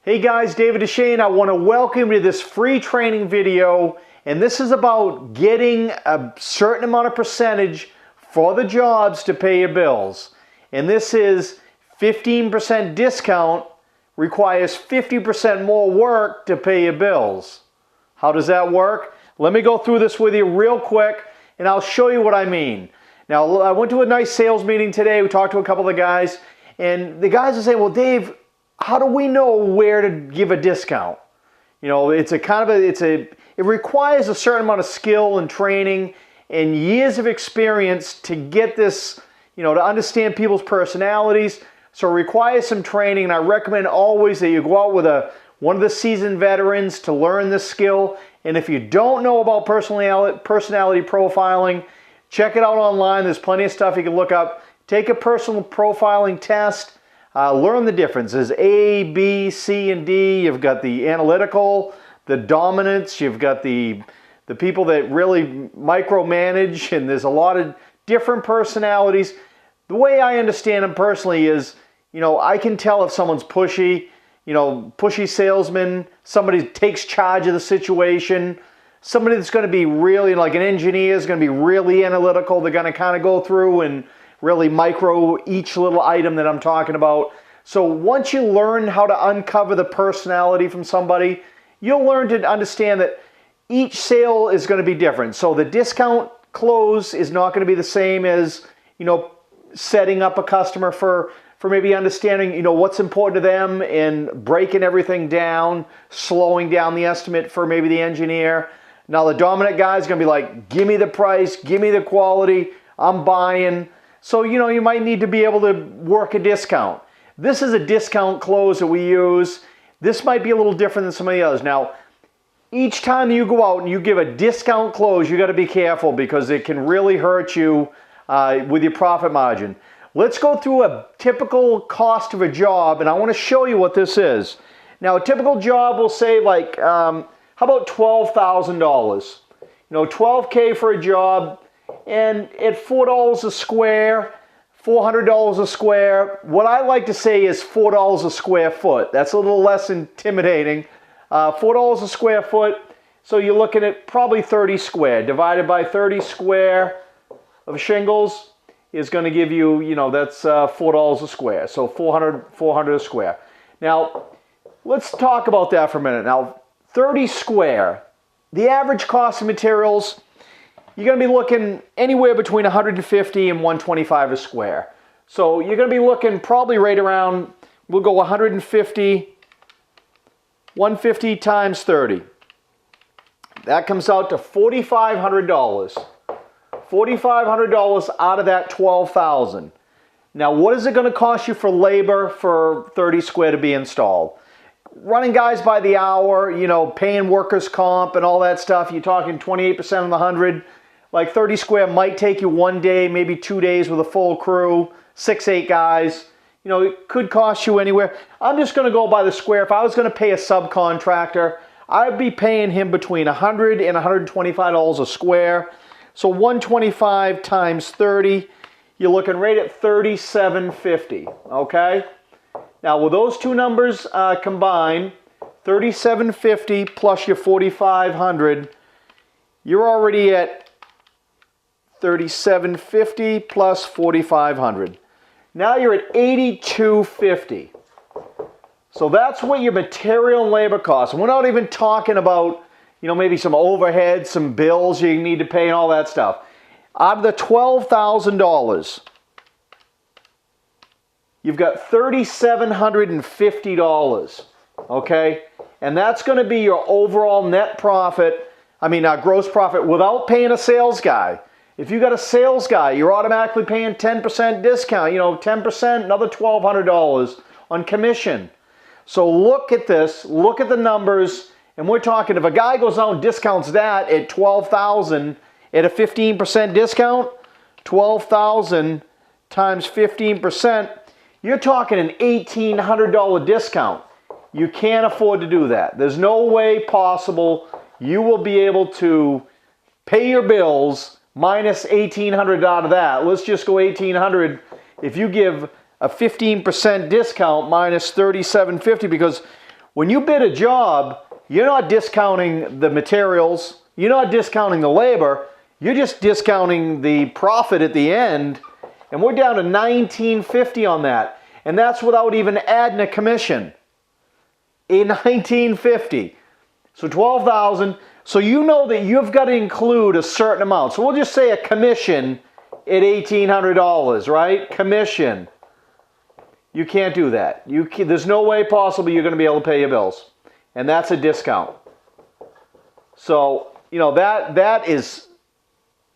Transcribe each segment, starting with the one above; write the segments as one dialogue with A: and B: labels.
A: Hey guys, David Deshane. I want to welcome you to this free training video, and this is about getting a certain amount of percentage for the jobs to pay your bills. And this is 15% discount requires 50% more work to pay your bills. How does that work? Let me go through this with you real quick and I'll show you what I mean. Now, I went to a nice sales meeting today. We talked to a couple of the guys, and the guys are saying, well, Dave, how do we know where to give a discount? You know, it requires a certain amount of skill and training and years of experience to get this, you know, to understand people's personalities. So it requires some training, and I recommend always that you go out with one of the seasoned veterans to learn this skill. And if you don't know about personality profiling, check it out online. There's plenty of stuff you can look up. Take a personal profiling test. Learn the differences. A, B, C, and D. You've got the analytical, the dominance. You've got the people that really micromanage, and there's a lot of different personalities. The way I understand them personally is, you know, I can tell if someone's pushy, you know, pushy salesman, somebody takes charge of the situation, somebody that's going to be really, like an engineer is going to be really analytical. They're going to kind of go through and really micro each little item that I'm talking about. So once you learn how to uncover the personality from somebody, you'll learn to understand that each sale is going to be different. So the discount close is not going to be the same as, you know, setting up a customer for maybe understanding, you know, what's important to them and breaking everything down, slowing down the estimate for maybe the engineer. Now the dominant guy is going to be like, give me the price, give me the quality, I'm buying. So, you know, you might need to be able to work a discount. This is a discount close that we use. This might be a little different than some of the others. Now, each time you go out and you give a discount close, you got to be careful because it can really hurt you with your profit margin. Let's go through a typical cost of a job, and I want to show you what this is. Now, a typical job will say like, how about $12,000? You know, $12K for a job. And at $4 a square, $400 a square, what I like to say is $4 a square foot. That's a little less intimidating. $4 a square foot, so you're looking at probably 30 square. Divided by 30 square of shingles is going to give you, you know, that's $4 a square. So 400 a square. Now, let's talk about that for a minute. Now, 30 square, the average cost of materials, you're going to be looking anywhere between $150 and $125 a square. So you're going to be looking probably right around, we'll go 150 times 30. That comes out to $4,500. $4,500 out of that $12,000. Now, what is it going to cost you for labor for 30 square to be installed? Running guys by the hour, you know, paying workers' comp and all that stuff, you're talking 28% on the 100. Like 30 square might take you 1 day, maybe 2 days with a full crew, 6-8 guys. You know, it could cost you anywhere. I'm just going to go by the square. If I was going to pay a subcontractor, I'd be paying him between $100 and $125 a square. So 125 times 30, you're looking right at $3,750, okay? Now, with those two numbers combined, $3,750 plus your $4,500, you're already at $3,750 plus $4,500. Now you're at $8,250. So that's what your material and labor costs. And we're not even talking about, you know, maybe some overhead, some bills you need to pay and all that stuff. Out of the $12,000, you've got $3,750, okay? And that's going to be your overall net profit, gross profit without paying a sales guy. If you got a sales guy, you're automatically paying 10% discount, you know, 10%, another $1,200 on commission. So look at this, look at the numbers, and we're talking if a guy goes out and discounts that at $12,000 at a 15% discount, $12,000 times 15%, you're talking an $1,800 discount. You can't afford to do that. There's no way possible you will be able to pay your bills minus $1,800 out of that. Let's just go $1,800. If you give a 15% discount minus $3,750, because When you bid a job, you're not discounting the materials, you're not discounting the labor, you're just discounting the profit at the end, and we're down to $19.50 on that. And that's without even adding a commission. $19.50. So $12,000. So you know that you've got to include a certain amount. So we'll just say a commission at $1,800, right? Commission. You can't do that. There's no way possible you're going to be able to pay your bills. And that's a discount. So, you know, that is,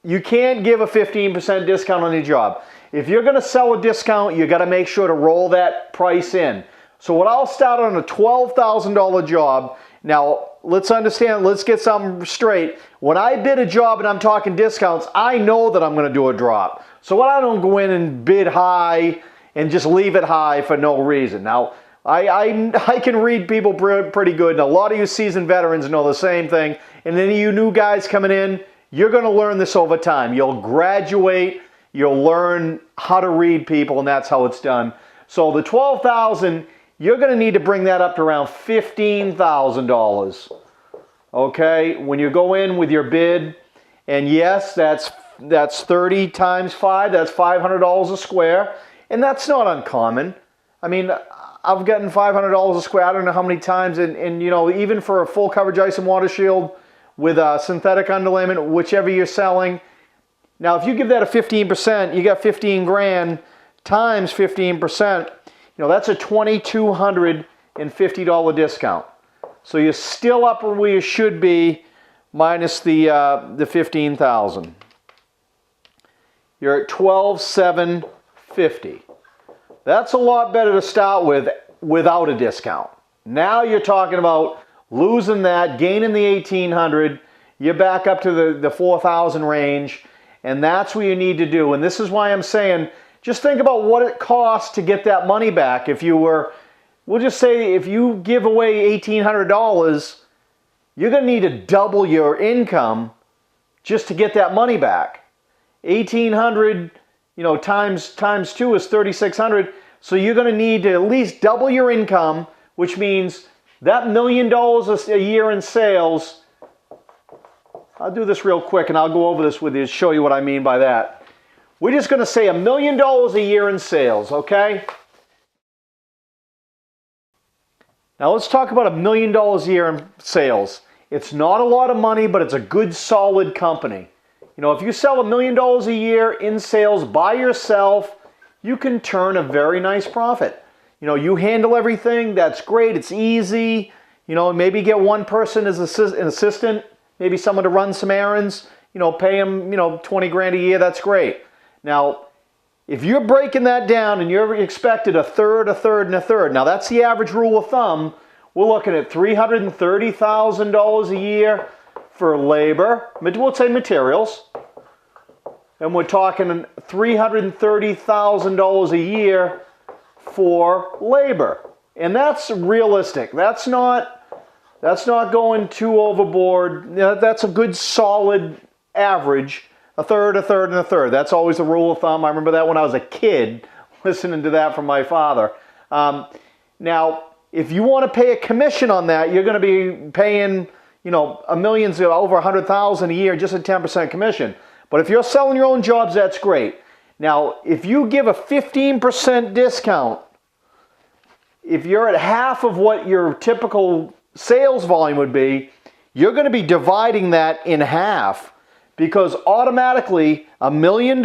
A: you can't give a 15% discount on your job. If you're going to sell a discount, you got to make sure to roll that price in. So what I'll start on a $12,000 job. Now, let's understand, let's get something straight. When I bid a job and I'm talking discounts, I know that I'm going to do a drop. So I don't go in and bid high and just leave it high for no reason. Now, I can read people pretty good, and a lot of you seasoned veterans know the same thing. And then you new guys coming in, you're going to learn this over time. You'll graduate, you'll learn how to read people, and that's how it's done. So the $12,000, you're going to need to bring that up to around $15,000. Okay, when you go in with your bid, and yes, that's 30 times 5, that's $500 a square, and that's not uncommon. I mean, I've gotten $500 a square, I don't know how many times, and you know, even for a full coverage ice and water shield with a synthetic underlayment, whichever you're selling. Now, if you give that a 15%, you got 15 grand times 15%, you know, that's a $2,250 discount. So you're still up where you should be minus the $15,000. You're at $12,750. That's a lot better to start with without a discount. Now you're talking about losing that, gaining the $1,800, you're back up to the $4,000 range, and that's what you need to do. And this is why I'm saying, just think about what it costs to get that money back. If you were, we'll just say if you give away $1,800, you're going to need to double your income just to get that money back. $1,800, you know, times 2 is $3,600. So you're going to need to at least double your income, which means that $1 million a year in sales. I'll do this real quick and I'll go over this with you to show you what I mean by that. We're just going to say $1 million a year in sales, okay? Now let's talk about $1 million a year in sales. It's not a lot of money, but it's a good, solid company. You know, if you sell $1 million a year in sales by yourself, you can turn a very nice profit. You know, you handle everything, that's great, it's easy. You know, maybe get one person as an assistant, maybe someone to run some errands, you know, pay them, you know, 20 grand a year, that's great. Now, if you're breaking that down and you're expected a third, a third, and a third, now that's the average rule of thumb, we're looking at $330,000 a year for labor, we'll say materials, and we're talking $330,000 a year for labor. And that's realistic. That's not going too overboard. You know, that's a good solid average. A third, a third, and a third. That's always the rule of thumb. I remember that when I was a kid, listening to that from my father. Now, if you want to pay a commission on that, you're going to be paying, you know, over $100,000 a year, just a 10% commission. But if you're selling your own jobs, that's great. Now, if you give a 15% discount, if you're at half of what your typical sales volume would be, you're going to be dividing that in half, because automatically $1 million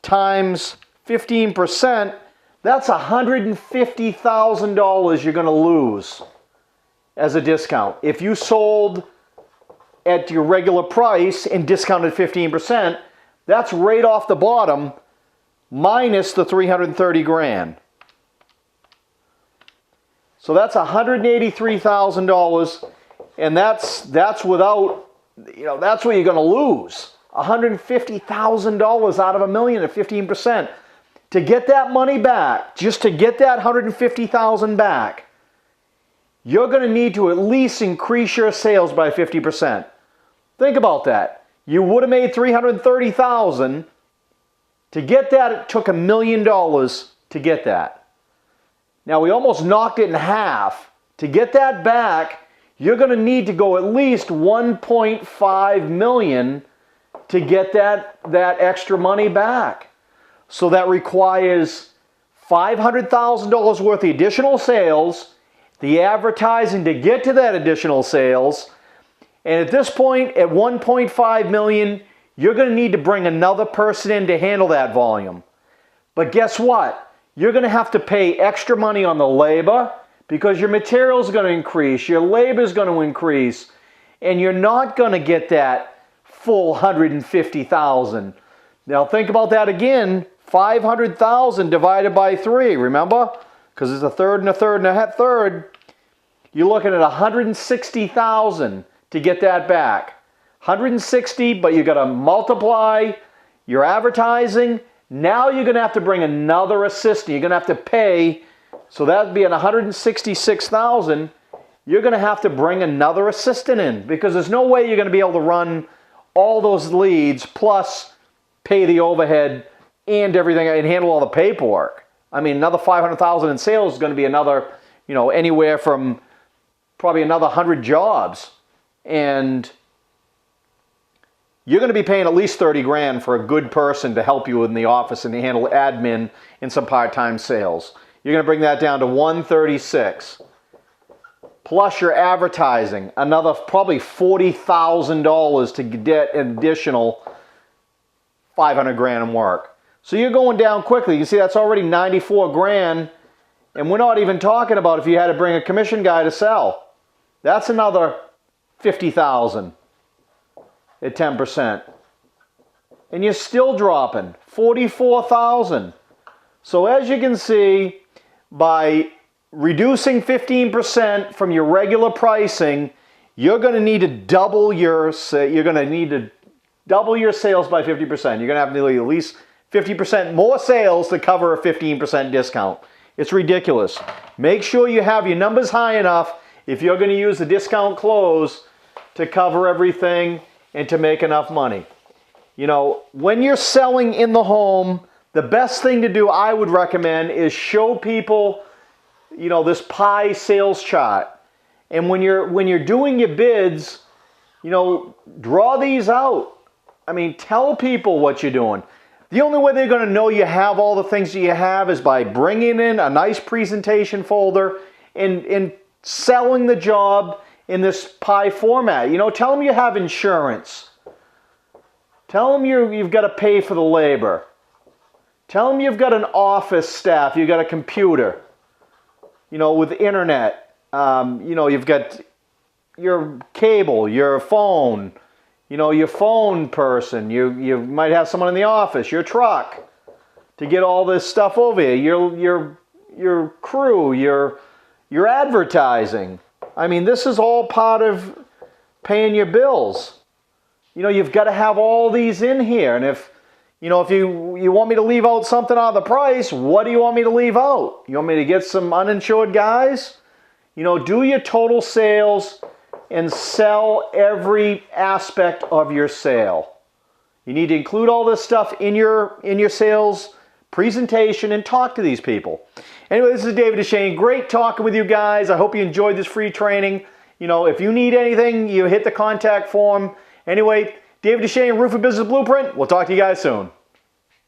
A: times 15%, that's $150,000 you're going to lose as a discount. If you sold at your regular price and discounted 15%, that's right off the bottom minus the 330 grand. So that's $183,000, and that's without, you know, that's what you're going to lose. $150,000 out of $1 million at 15%. To get that money back, just to get that $150,000 back, you're going to need to at least increase your sales by 50%. Think about that. You would have made $330,000 To get that, it took $1 million to get that. Now, we almost knocked it in half. To get that back, you're going to need to go at least $1.5 million to get that extra money back. So that requires $500,000 worth of additional sales, the advertising to get to that additional sales, and at this point, at $1.5 million, you're going to need to bring another person in to handle that volume. But guess what? You're going to have to pay extra money on the labor because your material is going to increase, your labor is going to increase, and you're not going to get that full $150,000. Now think about that again. 500,000 divided by 3, remember? Because it's a third and a third and a third. You're looking at 160,000 to get that back. 160, but you got to multiply your advertising. Now you're going to have to bring another assistant. You're going to have to pay, so that'd be at 166,000. You're going to have to bring another assistant in because there's no way you're going to be able to run all those leads plus pay the overhead and everything and handle all the paperwork. I mean, another 500,000 in sales is going to be another, anywhere from probably another 100 jobs. And you're going to be paying at least 30 grand for a good person to help you in the office and to handle admin and some part-time sales. You're going to bring that down to 136. Plus your advertising, another probably $40,000 to get an additional 500 grand in work. So you're going down quickly. You can see that's already 94 grand. And we're not even talking about if you had to bring a commission guy to sell. That's another 50,000 at 10%. And you're still dropping 44,000. So as you can see, by reducing 15% from your regular pricing, you're going to need to double your sales by 50%. You're going to have nearly at least 50% more sales to cover a 15% discount. It's ridiculous. Make sure you have your numbers high enough if you're going to use the discount close to cover everything and to make enough money. When you're selling in the home, the best thing to do, I would recommend, is show people, this pie sales chart. And when you're doing your bids, draw these out. I mean, tell people what you're doing. The only way they're going to know you have all the things that you have is by bringing in a nice presentation folder and selling the job in this pie format. Tell them you have insurance. Tell them you've got to pay for the labor. Tell them you've got an office staff, you've got a computer, with internet. You've got your cable, your phone, your phone person. You might have someone in the office, your truck, to get all this stuff over here. Your crew, your advertising. I mean, this is all part of paying your bills. You've got to have all these in here. And if you want me to leave out something out of the price, what do you want me to leave out? You want me to get some uninsured guys? Do your total sales and sell every aspect of your sale. You need to include all this stuff in your sales presentation and talk to these people. Anyway, this is David Duchesne. Great talking with you guys. I hope you enjoyed this free training. If you need anything, you hit the contact form. Anyway, David Duchesne, Roofing Business Blueprint. We'll talk to you guys soon.